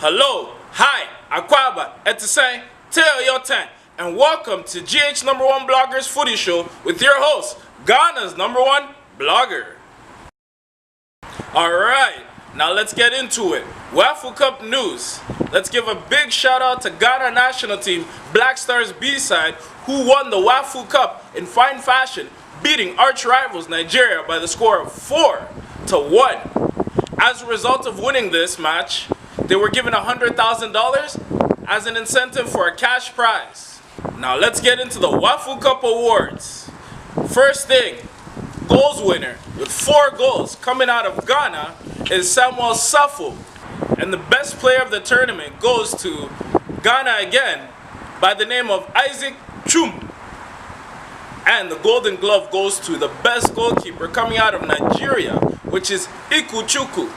Hello, hi, Akwaba, Etisay, Tell Your Time, and welcome to GhNo1Blogga's Footy Show with your host, Ghana's #1 blogger. Alright, now let's get into it. WAFU Cup news. Let's give a big shout out to Ghana national team Blackstars B side who won the WAFU Cup in fine fashion, beating arch rivals Nigeria by the score of 4-1. As a result of winning this match, they were given $100,000 as an incentive for a cash prize. Now let's get into the WAFU Cup awards. First thing, goals winner with 4 goals coming out of Ghana is Samuel Safo. And the best player of the tournament goes to Ghana again by the name of Isaac Chum. And the Golden Glove goes to the best goalkeeper coming out of Nigeria, which is Ikuchukwu.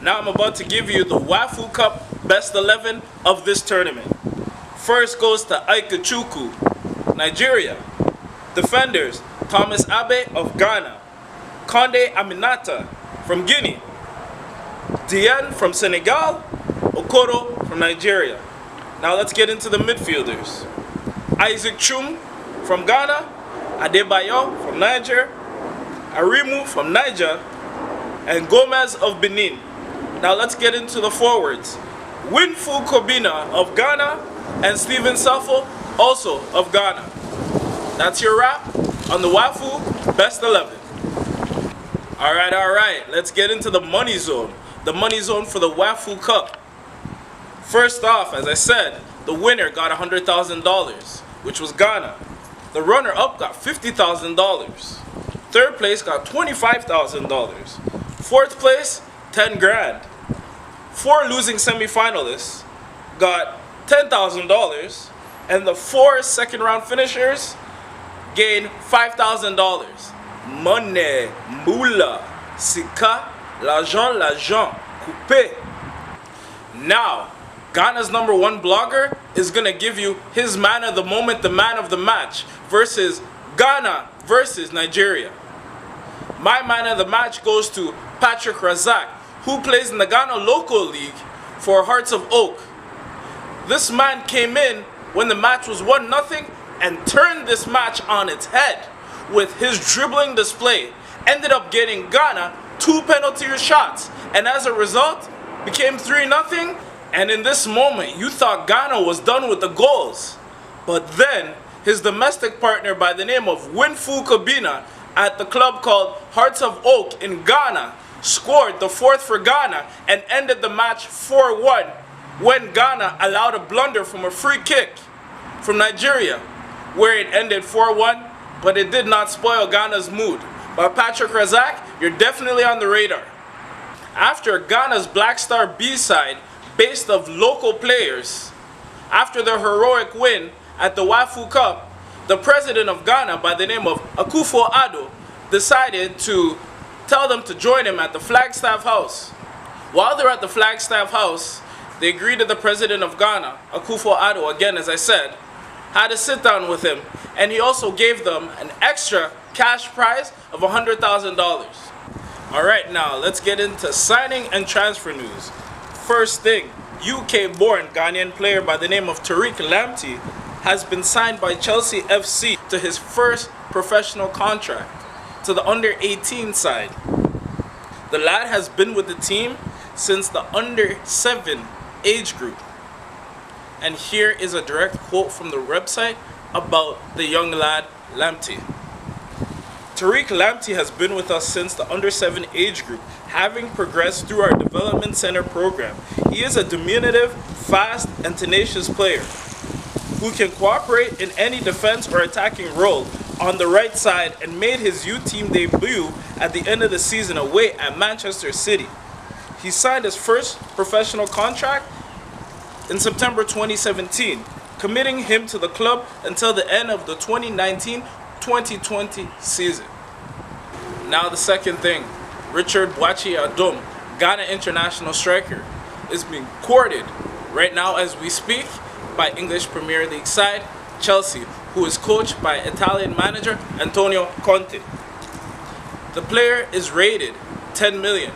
Now I'm about to give you the WAFU Cup best 11 of this tournament. First goes to Ikuchukwu, Nigeria. Defenders, Thomas Abe of Ghana, Konde Aminata from Guinea, Diane from Senegal, Okoro from Nigeria. Now let's get into the midfielders. Isaac Chum from Ghana, Adebayo from Niger, Arimu from Niger, and Gomez of Benin. Now let's get into the forwards. Winfrey Kobina of Ghana and Stephen Safo, also of Ghana. That's your wrap on the WAFU Best 11. Alright, let's get into the money zone. The money zone for the WAFU Cup. First off, as I said, the winner got $100,000, which was Ghana. The runner-up got $50,000. Third place got $25,000. Fourth place, 10 grand. 4 losing semi-finalists got $10,000, and the 4 second round finishers gained $5,000. Money, moula, sika, l'argent, coupé. Now, Ghana's #1 blogger is gonna give you his man of the moment, the man of the match, versus Ghana versus Nigeria. My man of the match goes to Patrick Razak, who plays in the Ghana local league for Hearts of Oak. This man came in when the match was 1-0 and turned this match on its head with his dribbling display. Ended up getting Ghana 2 penalty shots, and as a result became 3-0. And in this moment you thought Ghana was done with the goals, but then his domestic partner by the name of Winfrey Kobina at the club called Hearts of Oak in Ghana scored the 4th for Ghana and ended the match 4-1 when Ghana allowed a blunder from a free kick from Nigeria, where it ended 4-1, but it did not spoil Ghana's mood. But Patrick Razak, you're definitely on the radar. After Ghana's Blackstars B side, based of local players, after their heroic win at the WAFU Cup, the president of Ghana by the name of Akufo-Addo decided to tell them to join him at the Flagstaff house. While they're at the Flagstaff house, they greeted the president of Ghana, Akufo-Addo, again as I said, had a sit down with him, and he also gave them an extra cash prize of $100,000. Alright, now let's get into signing and transfer news. First thing, UK-born Ghanaian player by the name of Lamptey has been signed by Chelsea FC to his first professional contract to the under-18 side. The lad has been with the team since the under-7 age group. And here is a direct quote from the website about the young lad Lamptey. Lamptey has been with us since the under-7 age group, having progressed through our development center program. He is a diminutive, fast, and tenacious player who can cooperate in any defense or attacking role on the right side, and made his youth team debut at the end of the season away at Manchester City. He signed his first professional contract in September 2017, committing him to the club until the end of the 2019-2020 season. Now the second thing, Richard Boakye-Yiadom, Ghana international striker, is being courted right now as we speak by English Premier League side Chelsea, who is coached by Italian manager Antonio Conte. The player is rated 10 million,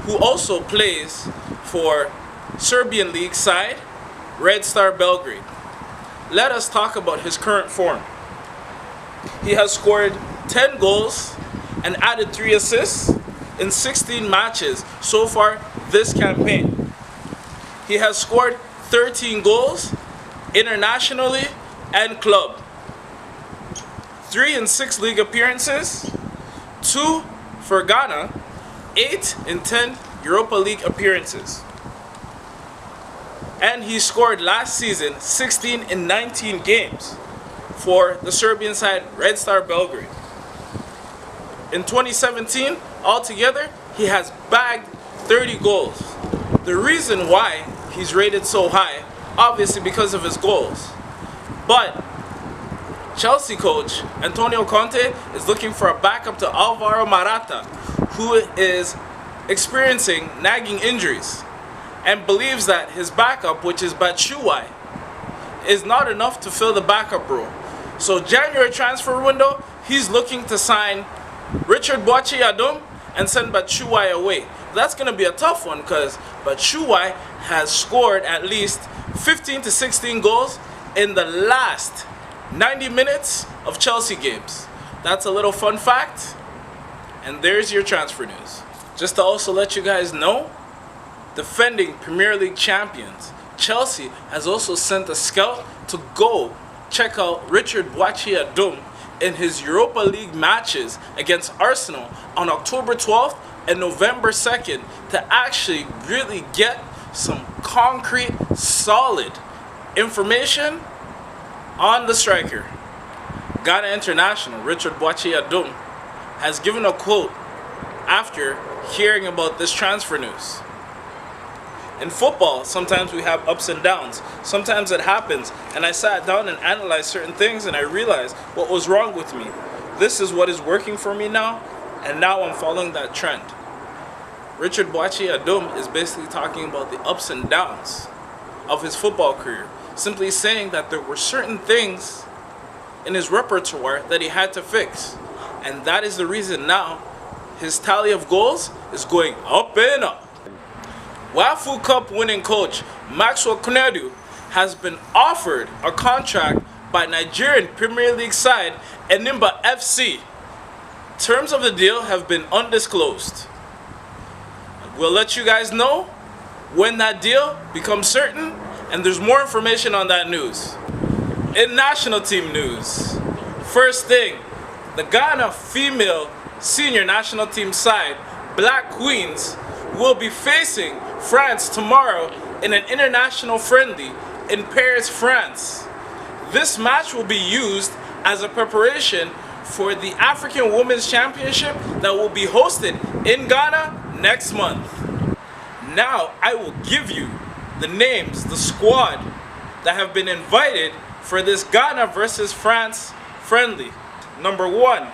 who also plays for Serbian League side, Red Star Belgrade. Let us talk about his current form. He has scored 10 goals and added 3 assists in 16 matches so far this campaign. He has scored 13 goals internationally and club. 3 in 6 league appearances, 2 for Ghana, 8 in 10 Europa League appearances. And he scored last season 16 in 19 games for the Serbian side Red Star Belgrade. In 2017, altogether, he has bagged 30 goals. The reason why he's rated so high, obviously because of his goals. But Chelsea coach Antonio Conte is looking for a backup to Alvaro Morata, who is experiencing nagging injuries, and believes that his backup, which is Batshuayi, is not enough to fill the backup role. So January transfer window, he's looking to sign Richard Boakye-Yiadom and send Batshuayi away. That's going to be a tough one because Batshuayi has scored at least 15 to 16 goals in the last 90 minutes of Chelsea games. That's a little fun fact, and there's your transfer news. Just to also let you guys know, defending Premier League champions, Chelsea has also sent a scout to go check out Richard Boakye-Yiadom in his Europa League matches against Arsenal on October 12th and November 2nd to actually really get some concrete, solid information on the striker. Ghana international Richard Boakye-Yiadom has given a quote after hearing about this transfer news. In football, sometimes we have ups and downs. Sometimes it happens, and I sat down and analyzed certain things, and I realized what was wrong with me. This is what is working for me now, and now I'm following that trend. Richard Boakye-Yiadom is basically talking about the ups and downs of his football career, simply saying that there were certain things in his repertoire that he had to fix, and that is the reason now his tally of goals is going up and up. WAFU Cup winning coach Maxwell Kunedu has been offered a contract by Nigerian Premier League side Enyimba FC. Terms of the deal have been undisclosed. We'll let you guys know when that deal becomes certain, and there's more information on that news. In national team news, first thing, the Ghana female senior national team side Blackqueens will be facing France tomorrow in an international friendly in Paris, France. This match will be used as a preparation for the African Women's Championship that will be hosted in Ghana next month. Now I will give you the names, the squad that have been invited for this Ghana versus France friendly. Number 1,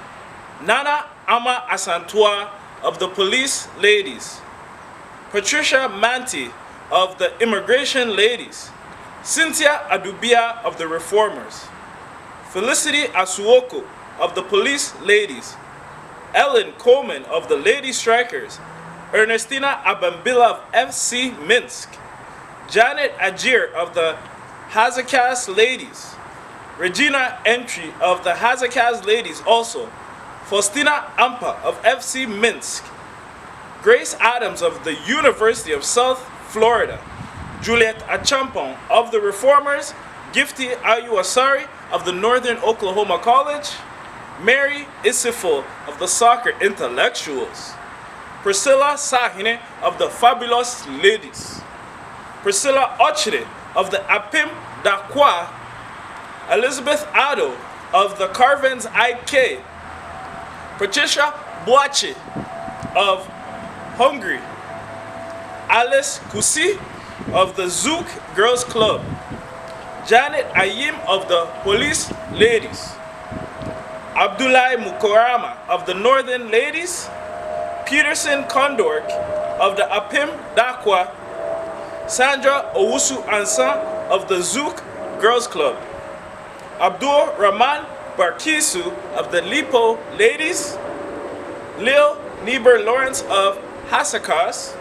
Nana Ama Asantua of the Police Ladies, Patricia Manti of the Immigration Ladies, Cynthia Adubia of the Reformers, Felicity Asuoko of the Police Ladies, Ellen Coleman of the Lady Strikers, Ernestina Abambila of FC Minsk, Janet Ajir of the Hazakas Ladies, Regina Entry of the Hazakas Ladies also, Faustina Ampa of FC Minsk, Grace Adams of the University of South Florida, Juliet Achampong of the Reformers, Gifty Ayuasari of the Northern Oklahoma College, Mary Isifo of the Soccer Intellectuals, Priscilla Sahine of the Fabulous Ladies, Priscilla Ochre of the Apim Dakwa, Elizabeth Ado of the Carvens IK, Patricia Boache of Hungary, Alice Kusi of the Zouk Girls Club, Janet Ayim of the Police Ladies, Abdullahi Mukorama of the Northern Ladies, Peterson Kondork of the Apim Dakwa, Sandra Owusu Ansan of the Zouk Girls Club, Abdul Rahman Barkisu of the Lipo Ladies, Lil Nieber Lawrence of Hasakas,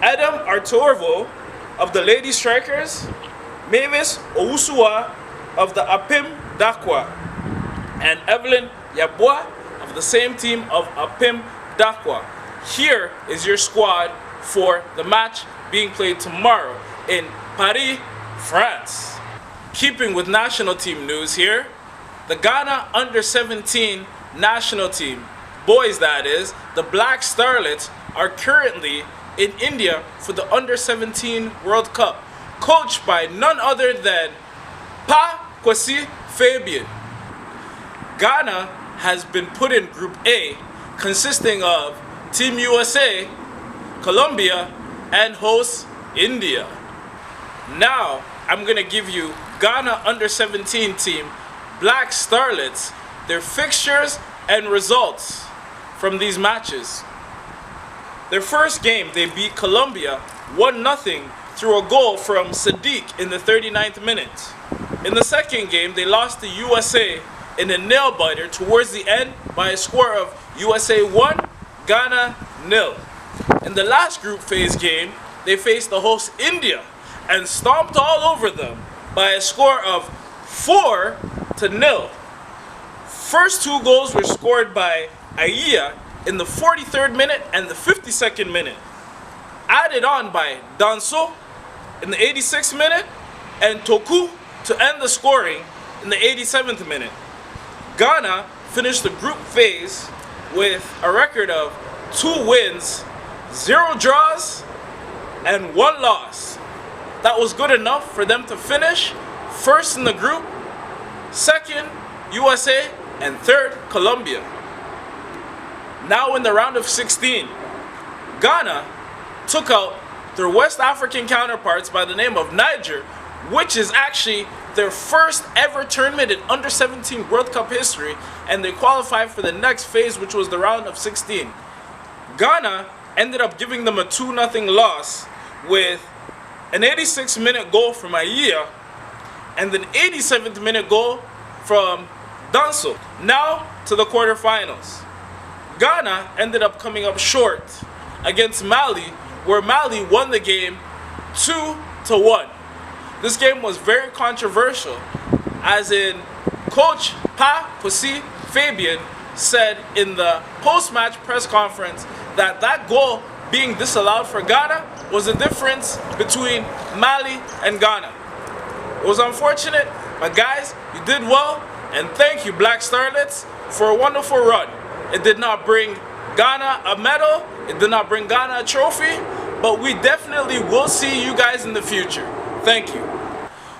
Adam Artorvo of the Lady Strikers, Mavis Owusua of the Apim Dakwa, and Evelyn Yabwa of the same team of Apim Dakwa. Here is your squad for the match being played tomorrow in Paris, France. Keeping with national team news here, the Ghana under-17 national team, boys that is, the Black Starlets, are currently in India for the under-17 World Cup, coached by none other than Boakye-Yiadom. Ghana has been put in Group A, consisting of Team USA, Colombia, and host India. Now, I'm going to give you Ghana under-17 team, Black Starlets, their fixtures and results from these matches. Their first game, they beat Colombia 1-0 through a goal from Sadiq in the 39th minute. In the second game, they lost to USA in a nail-biter towards the end by a score of USA 1, Ghana 0. In the last group phase game, they faced the host India and stomped all over them by a score of 4-0. First two goals were scored by Aya in the 43rd minute and the 52nd minute, added on by Danso in the 86th minute and Toku to end the scoring in the 87th minute. Ghana finished the group phase with a record of 2 wins, 0 draws, and 1 loss. That was good enough for them to finish first in the group, second USA, and third Colombia. Now in the round of 16, Ghana took out their West African counterparts by the name of Niger, which is actually their first ever tournament in under-17 World Cup history, and they qualified for the next phase, which was the round of 16. Ghana ended up giving them a 2-0 loss with an 86th-minute goal from Aya and an 87th minute goal from Danso. Now to the quarterfinals. Ghana ended up coming up short against Mali, where Mali won the game 2-1. This game was very controversial, as in Coach Boakye-Yiadom said in the post-match press conference that that goal being disallowed for Ghana was the difference between Mali and Ghana. It was unfortunate, but guys, you did well, and thank you, Black Starlets, for a wonderful run. It did not bring Ghana a medal, it did not bring Ghana a trophy, but we definitely will see you guys in the future. Thank you.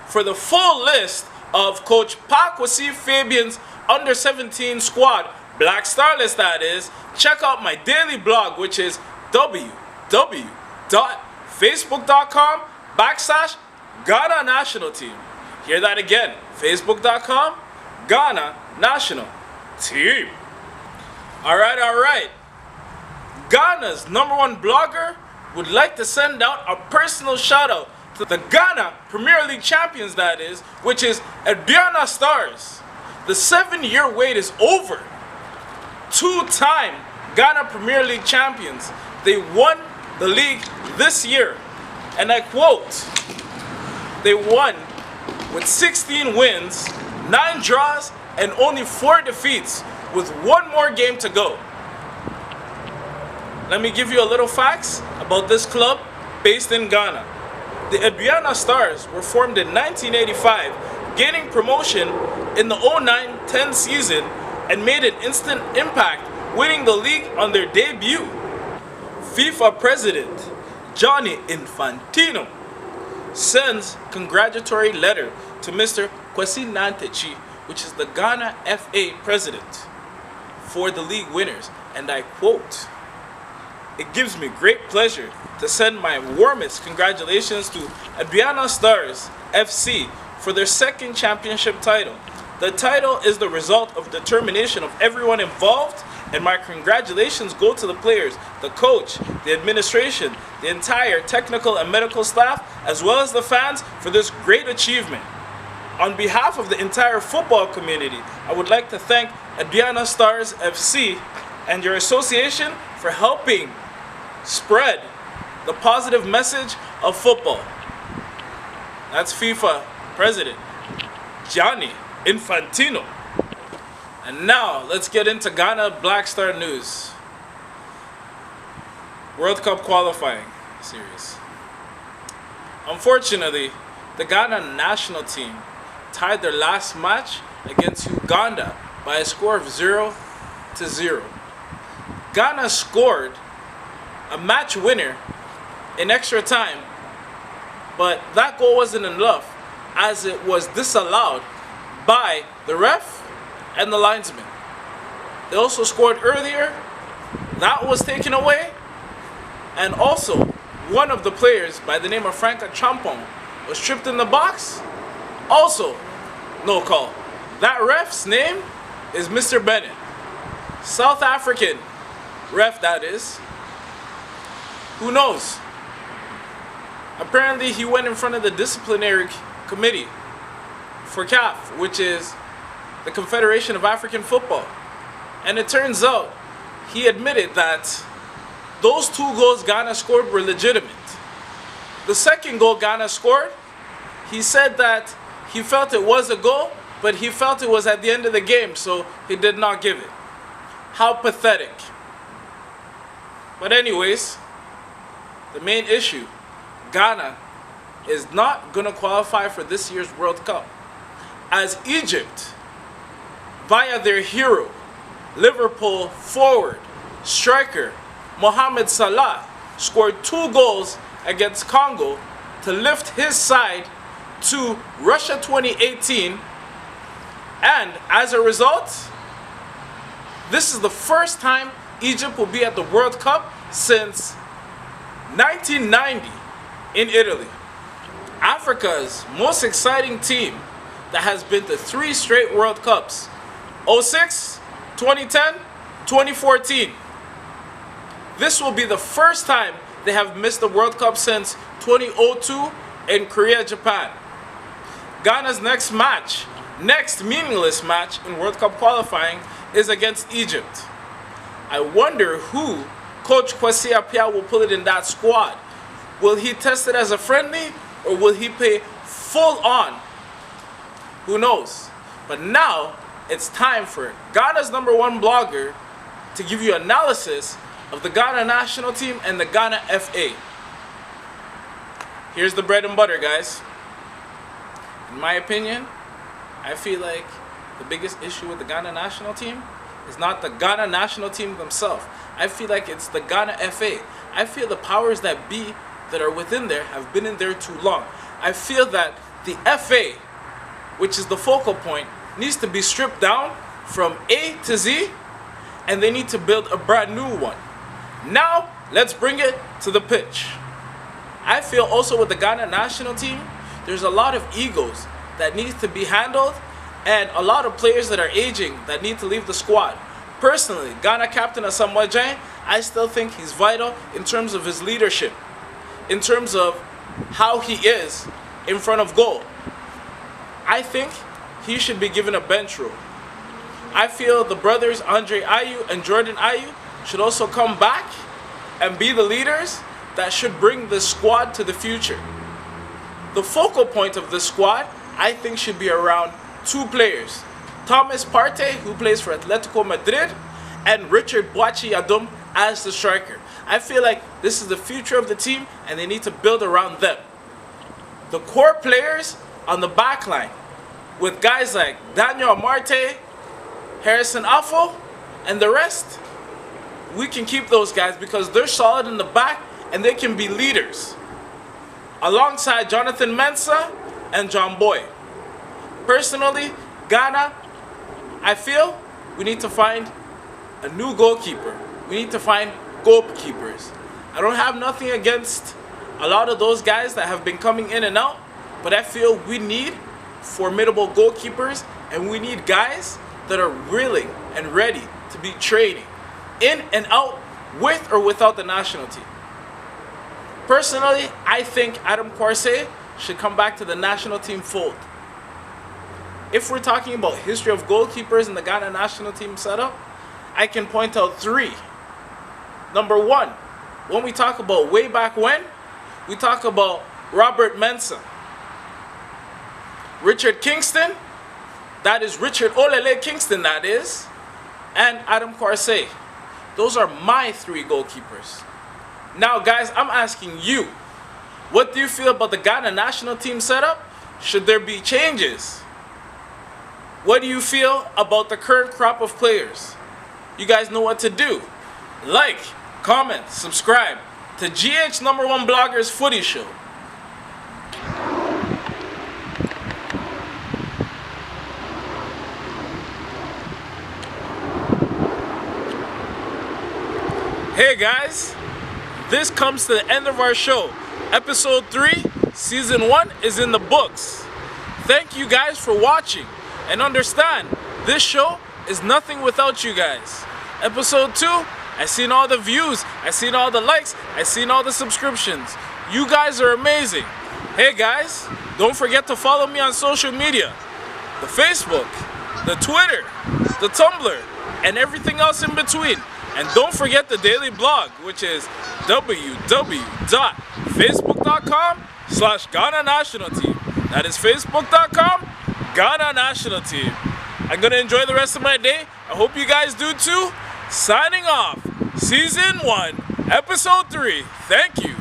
For the full list of Coach Boakye-Yiadom's under-17 squad, Black Starlets that is, check out my daily blog, which is www.facebook.com/Ghana National Team. Hear that again, facebook.com Ghana National Team. Alright. Ghana's #1 blogger would like to send out a personal shout out to the Ghana Premier League champions that is, which is Aduana Stars. The 7-year wait is over. 2-time Ghana Premier League champions. They won the league this year, and I quote, they won with 16 wins, 9 draws, and only 4 defeats, with 1 more game to go. Let me give you a little facts about this club based in Ghana. The Aduana Stars were formed in 1985, gaining promotion in the 09-10 season and made an instant impact, winning the league on their debut. FIFA President Gianni Infantino sends congratulatory letter to Mr. Kwesi Nantchi, which is the Ghana FA President, for the league winners, and I quote, "It gives me great pleasure to send my warmest congratulations to Aduana Stars FC for their 2nd championship title. The title is the result of determination of everyone involved, and my congratulations go to the players, the coach, the administration, the entire technical and medical staff, as well as the fans for this great achievement. On behalf of the entire football community, I would like to thank Aduana Stars FC and your association for helping spread the positive message of football. That's FIFA President Gianni Infantino. And now, let's get into Ghana Black Star news. World Cup qualifying series. Unfortunately, the Ghana national team tied their last match against Uganda by a score of 0-0. Ghana scored a match winner in extra time, but that goal wasn't enough as it was disallowed by the ref and the linesman. They also scored earlier, that was taken away, and also one of the players by the name of Franka Champong was tripped in the box, also no call. That ref's name is Mr. Bennett, South African ref that is. Who knows? Apparently he went in front of the disciplinary committee for CAF, which is the Confederation of African Football. And it turns out he admitted that those 2 goals Ghana scored were legitimate. The second goal Ghana scored, he said that he felt it was a goal, but he felt it was at the end of the game, so he did not give it. How pathetic. But anyways, the main issue, Ghana is not going to qualify for this year's World Cup, as Egypt, via their hero, Liverpool forward, striker, Mohamed Salah, scored 2 goals against Congo to lift his side to Russia 2018, and as a result, this is the first time Egypt will be at the World Cup since 1990 in Italy. Africa's most exciting team that has been to 3 straight World Cups, 06, 2010, 2014. This will be the first time they have missed the World Cup since 2002 in Korea, Japan. Ghana's next meaningless match in World Cup qualifying is against Egypt. I wonder who Coach Kwesi Appiah will put it in that squad. Will he test it as a friendly, or will he play full on? Who knows? But now it's time for Ghana's #1 blogger to give you analysis of the Ghana national team and the Ghana FA. Here's the bread and butter, guys. In my opinion, I feel like the biggest issue with the Ghana national team is not the Ghana national team themselves. I feel like it's the Ghana FA. I feel the powers that be that are within there have been in there too long. I feel that the FA, which is the focal point, needs to be stripped down from A to Z, and they need to build a brand new one. Now, let's bring it to the pitch. I feel also with the Ghana national team, there's a lot of egos that needs to be handled, and a lot of players that are aging that need to leave the squad. Personally, Ghana captain Asamoah Gyan, I still think he's vital in terms of his leadership, in terms of how he is in front of goal. I think he should be given a bench role. I feel the brothers Andre Ayew and Jordan Ayew should also come back and be the leaders that should bring the squad to the future. The focal point of the squad, I think, should be around 2 players. Thomas Partey, who plays for Atletico Madrid, and Richard Boakye-Yiadom as the striker. I feel like this is the future of the team, and they need to build around them. The core players on the back line, with guys like Daniel Amarte, Harrison Afful, and the rest, we can keep those guys because they're solid in the back and they can be leaders, alongside Jonathan Mensah and John Boy. Personally, Ghana, I feel we need to find a new goalkeeper. We need to find goalkeepers. I don't have nothing against a lot of those guys that have been coming in and out, but I feel we need formidable goalkeepers, and we need guys that are willing and ready to be training in and out with or without the national team. Personally, I think Adam Corset should come back to the national team fold. If we're talking about history of goalkeepers in the Ghana national team setup, I can point out 3. Number 1, when we talk about way back when, we talk about Robert Mensah, Richard Kingston, that is Richard Olele Kingston, that is, and Adam Quarsey. Those are my 3 goalkeepers. Now guys, I'm asking you, what do you feel about the Ghana national team setup? Should there be changes? What do you feel about the current crop of players? You guys know what to do. Like, comment, subscribe to GhNo1Blogga's Footy Show. Hey guys, this comes to the end of our show. Episode 3, Season 1 is in the books. Thank you guys for watching, and understand, this show is nothing without you guys. Episode 2, I seen all the views, I seen all the likes, I seen all the subscriptions. You guys are amazing. Hey guys, don't forget to follow me on social media. The Facebook, the Twitter, the Tumblr, and everything else in between. And don't forget the daily blog, which is www.facebook.com/Ghana National Team. That is facebook.com Ghana National Team. I'm going to enjoy the rest of my day. I hope you guys do too. Signing off. Season 1, Episode 3. Thank you.